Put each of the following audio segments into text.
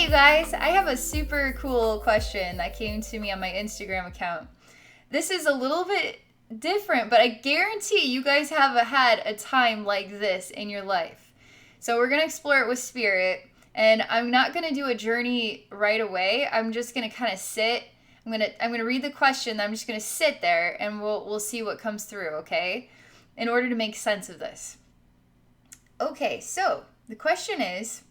you guys, I have a super cool question that came to me on my Instagram account. This is a little bit different, but I guarantee you guys have had a time like this in your life. So we're going to explore it with spirit, and I'm not going to do a journey right away. I'm just going to kind of sit. I'm going to read the question. I'm just going to sit there and we'll see what comes through, okay? In order to make sense of this. Okay, so the question is,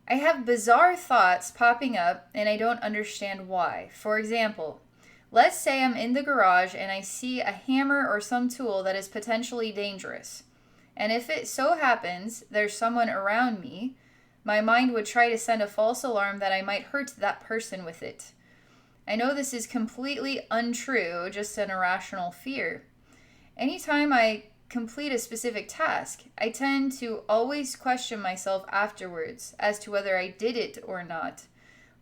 I have bizarre thoughts popping up and I don't understand why. For example, let's say I'm in the garage and I see a hammer or some tool that is potentially dangerous. And if it so happens there's someone around me, my mind would try to send a false alarm that I might hurt that person with it. I know this is completely untrue, just an irrational fear. Anytime I complete a specific task, I tend to always question myself afterwards as to whether I did it or not.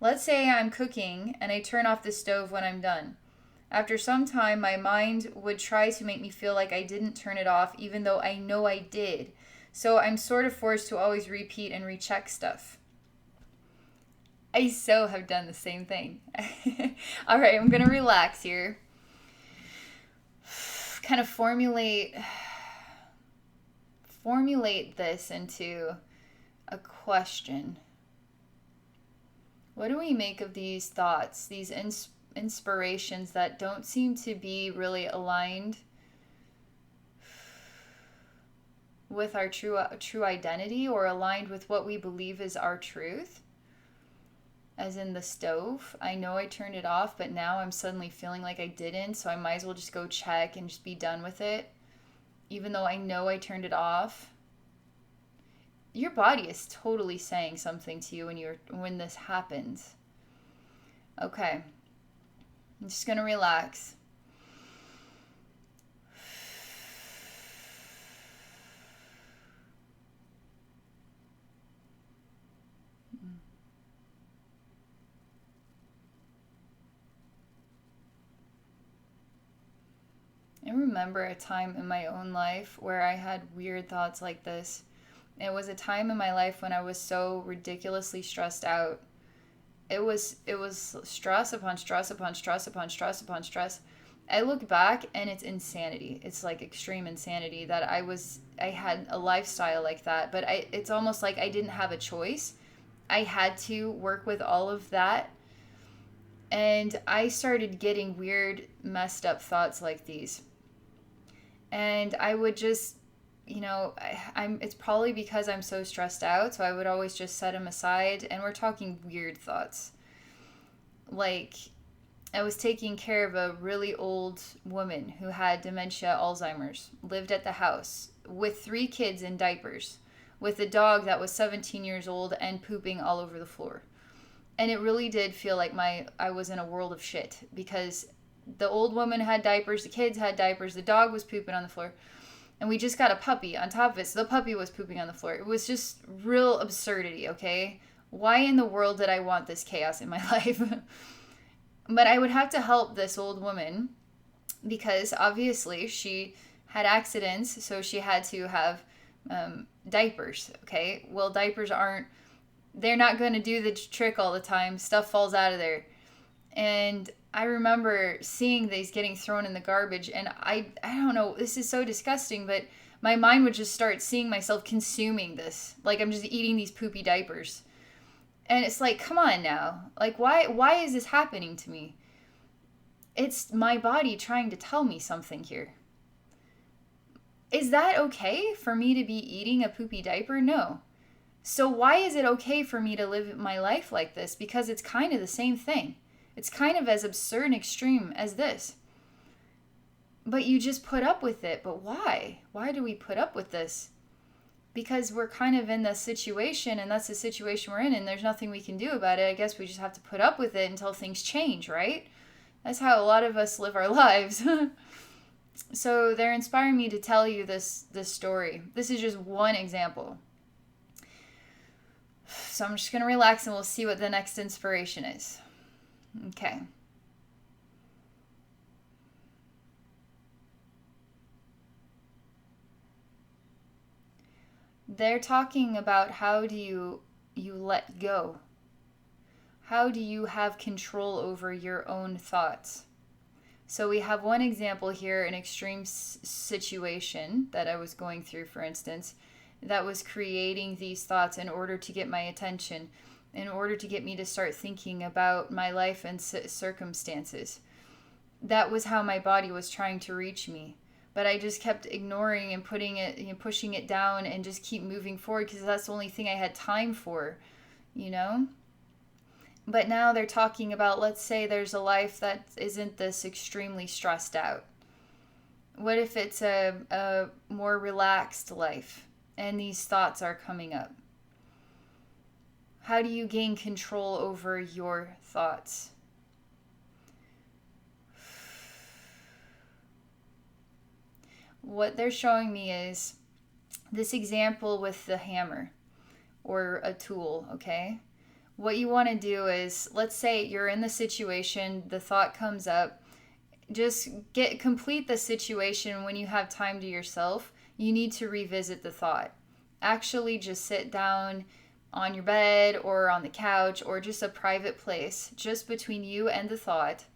Let's say I'm cooking and I turn off the stove when I'm done. After some time, my mind would try to make me feel like I didn't turn it off even though I know I did. So I'm sort of forced to always repeat and recheck stuff. I so have done the same thing. All right, I'm going to relax here. Kind of formulate this into a question. What do we make of these thoughts, these inspirations that don't seem to be really aligned with our true identity or aligned with what we believe is our truth? As in the stove, I know I turned it off, but now I'm suddenly feeling like I didn't, so I might as well just go check and just be done with it, even though I know I turned it off. Your body is totally saying something to you when this happens. Okay, I'm just gonna relax. I remember a time in my own life where I had weird thoughts like this. It was a time in my life when I was so ridiculously stressed out. It was stress upon stress upon stress upon stress upon stress. I look back and it's insanity. It's like extreme insanity that I had a lifestyle like that, but it's almost like I didn't have a choice. I had to work with all of that. And I started getting weird, messed up thoughts like these. And I would just, it's probably because I'm so stressed out, so I would always just set them aside. And we're talking weird thoughts. Like, I was taking care of a really old woman who had dementia, Alzheimer's, lived at the house with 3 kids in diapers, with a dog that was 17 years old and pooping all over the floor. And it really did feel like I was in a world of shit, because the old woman had diapers, the kids had diapers, the dog was pooping on the floor, and we just got a puppy on top of it, so the puppy was pooping on the floor. It was just real absurdity, okay? Why in the world did I want this chaos in my life? But I would have to help this old woman because obviously she had accidents, so she had to have diapers, okay? Well, diapers they're not going to do the trick all the time. Stuff falls out of there. And I remember seeing these getting thrown in the garbage, and I don't know, this is so disgusting, but my mind would just start seeing myself consuming this. Like I'm just eating these poopy diapers. And it's like, come on now. Like, why is this happening to me? It's my body trying to tell me something here. Is that okay for me to be eating a poopy diaper? No. So why is it okay for me to live my life like this? Because it's kind of the same thing. It's kind of as absurd and extreme as this. But you just put up with it. But why? Why do we put up with this? Because we're kind of in this situation, and that's the situation we're in, and there's nothing we can do about it. I guess we just have to put up with it until things change, right? That's how a lot of us live our lives. So they're inspiring me to tell you this story. This is just one example. So I'm just going to relax and we'll see what the next inspiration is. Okay. They're talking about how do you let go How do you have control over your own thoughts? So we have one example here, an extreme situation that I was going through, for instance, that was creating these thoughts in order to get my attention, in order to get me to start thinking about my life and circumstances. That was how my body was trying to reach me. But I just kept ignoring and putting it, pushing it down and just keep moving forward because that's the only thing I had time for, you know? But now they're talking about, let's say there's a life that isn't this extremely stressed out. What if it's a more relaxed life and these thoughts are coming up? How do you gain control over your thoughts? What they're showing me is this example with the hammer or a tool, okay? What you want to do is, let's say you're in the situation, the thought comes up, just complete the situation when you have time to yourself. You need to revisit the thought. Actually just sit down on your bed or on the couch or just a private place just between you and the thought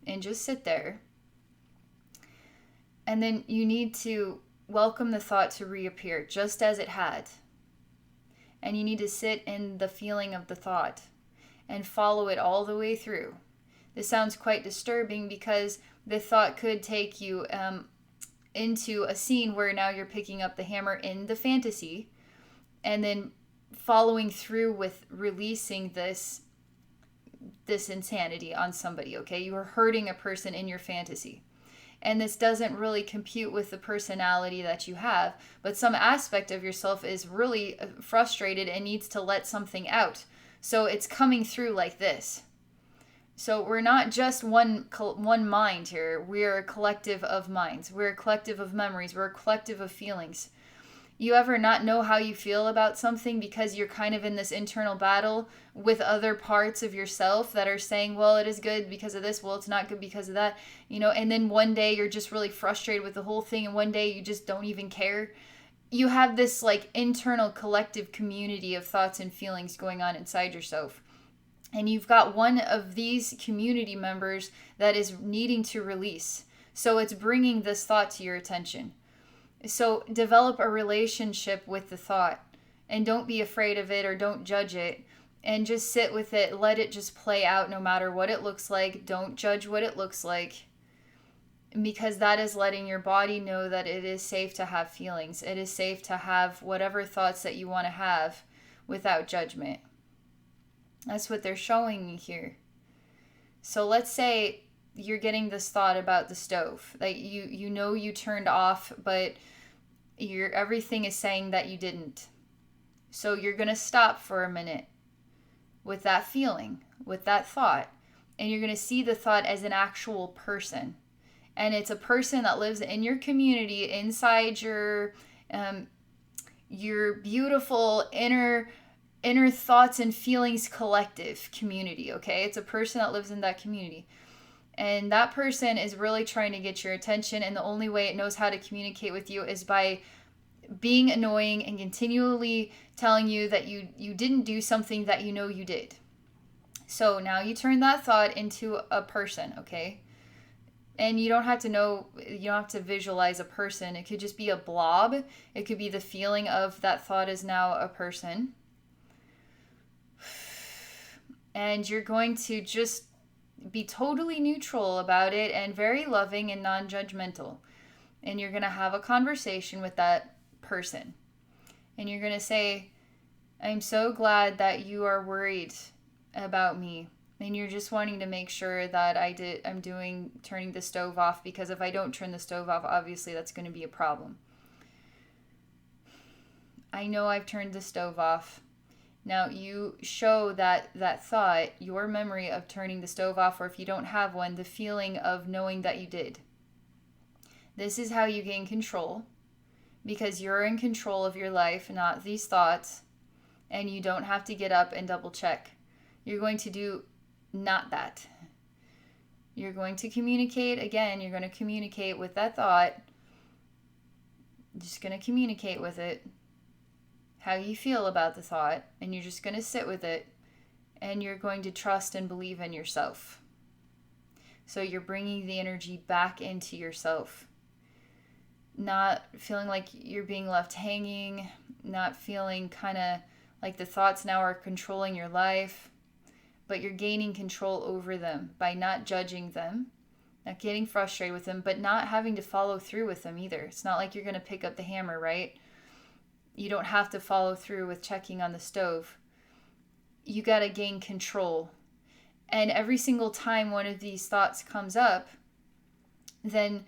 and just sit there. And then you need to welcome the thought to reappear just as it had. And you need to sit in the feeling of the thought and follow it all the way through. This sounds quite disturbing because the thought could take you into a scene where now you're picking up the hammer in the fantasy and then following through with releasing this insanity on somebody, okay? You are hurting a person in your fantasy. And this doesn't really compute with the personality that you have, but some aspect of yourself is really frustrated and needs to let something out. So it's coming through like this. So we're not just one mind here. We're a collective of minds. We're a collective of memories. We're a collective of feelings. You ever not know how you feel about something because you're kind of in this internal battle with other parts of yourself that are saying, well, it is good because of this, well, it's not good because of that, and then one day you're just really frustrated with the whole thing and one day you just don't even care. You have this like internal collective community of thoughts and feelings going on inside yourself. And you've got one of these community members that is needing to release. So it's bringing this thought to your attention. So develop a relationship with the thought and don't be afraid of it or don't judge it and just sit with it. Let it just play out no matter what it looks like. Don't judge what it looks like because that is letting your body know that it is safe to have feelings. It is safe to have whatever thoughts that you want to have without judgment. That's what they're showing me here. So let's say you're getting this thought about the stove. Like you turned off, but everything is saying that you didn't. So you're going to stop for a minute with that feeling, with that thought, and you're going to see the thought as an actual person. And it's a person that lives in your community, inside your beautiful inner thoughts and feelings collective community, okay? It's a person that lives in that community. And that person is really trying to get your attention, and the only way it knows how to communicate with you is by being annoying and continually telling you that you didn't do something that you know you did. So now you turn that thought into a person, okay? And you don't have to visualize a person. It could just be a blob. It could be the feeling of that thought is now a person. And you're going to just be totally neutral about it and very loving and non-judgmental. And you're going to have a conversation with that person. And you're going to say, I'm so glad that you are worried about me. And you're just wanting to make sure that I'm turning the stove off, because if I don't turn the stove off, obviously that's going to be a problem. I know I've turned the stove off. Now you show that thought, your memory of turning the stove off, or if you don't have one, the feeling of knowing that you did. This is how you gain control, because you're in control of your life, not these thoughts, and you don't have to get up and double check. You're going to do not that. You're going to communicate, again, you're going to communicate with that thought. Just going to communicate with it how you feel about the thought, and you're just going to sit with it and you're going to trust and believe in yourself. So you're bringing the energy back into yourself. Not feeling like you're being left hanging, not feeling kind of like the thoughts now are controlling your life, but you're gaining control over them by not judging them, not getting frustrated with them, but not having to follow through with them either. It's not like you're going to pick up the hammer, right? You don't have to follow through with checking on the stove. You got to gain control. And every single time one of these thoughts comes up, then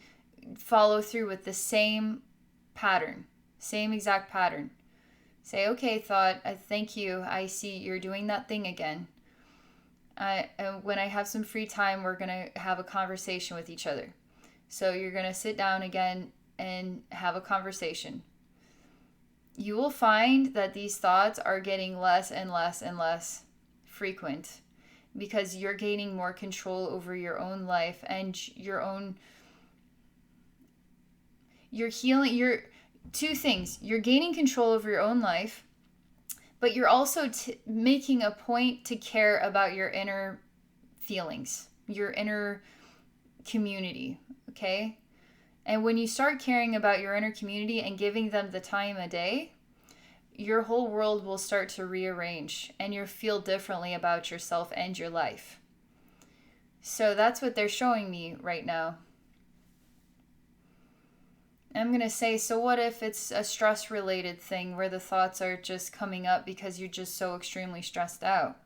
follow through with the same pattern, same exact pattern. Say, okay, thought, thank you. I see you're doing that thing again. When I have some free time, we're going to have a conversation with each other. So you're going to sit down again and have a conversation. You will find that these thoughts are getting less and less and less frequent because you're gaining more control over your own life and you're healing. Two things. You're gaining control over your own life, but you're also making a point to care about your inner feelings, your inner community, okay? And when you start caring about your inner community and giving them the time of day, your whole world will start to rearrange and you'll feel differently about yourself and your life. So that's what they're showing me right now. I'm going to say, so what if it's a stress-related thing where the thoughts are just coming up because you're just so extremely stressed out?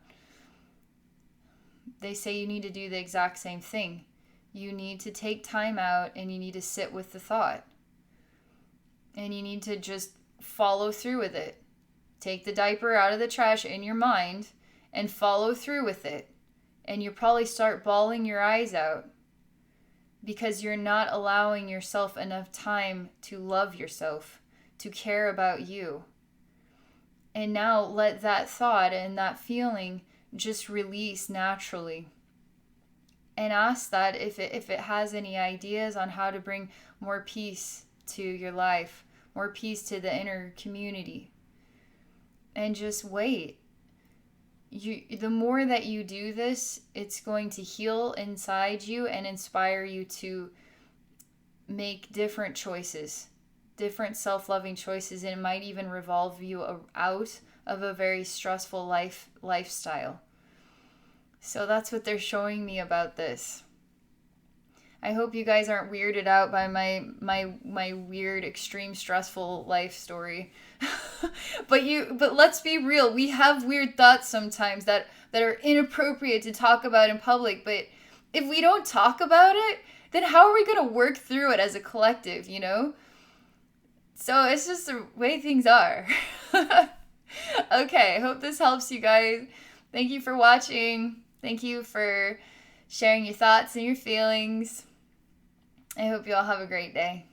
They say you need to do the exact same thing. You need to take time out and you need to sit with the thought. And you need to just follow through with it. Take the diaper out of the trash in your mind and follow through with it. And you'll probably start bawling your eyes out because you're not allowing yourself enough time to love yourself, to care about you. And now let that thought and that feeling just release naturally. And ask that if it has any ideas on how to bring more peace to your life, more peace to the inner community. And just wait. The more that you do this, it's going to heal inside you and inspire you to make different choices, different self-loving choices, and it might even revolve you out of a very stressful lifestyle. So that's what they're showing me about this. I hope you guys aren't weirded out by my weird, extreme, stressful life story. But let's be real. We have weird thoughts sometimes that are inappropriate to talk about in public. But if we don't talk about it, then how are we going to work through it as a collective, you know? So it's just the way things are. Okay, I hope this helps you guys. Thank you for watching. Thank you for sharing your thoughts and your feelings. I hope you all have a great day.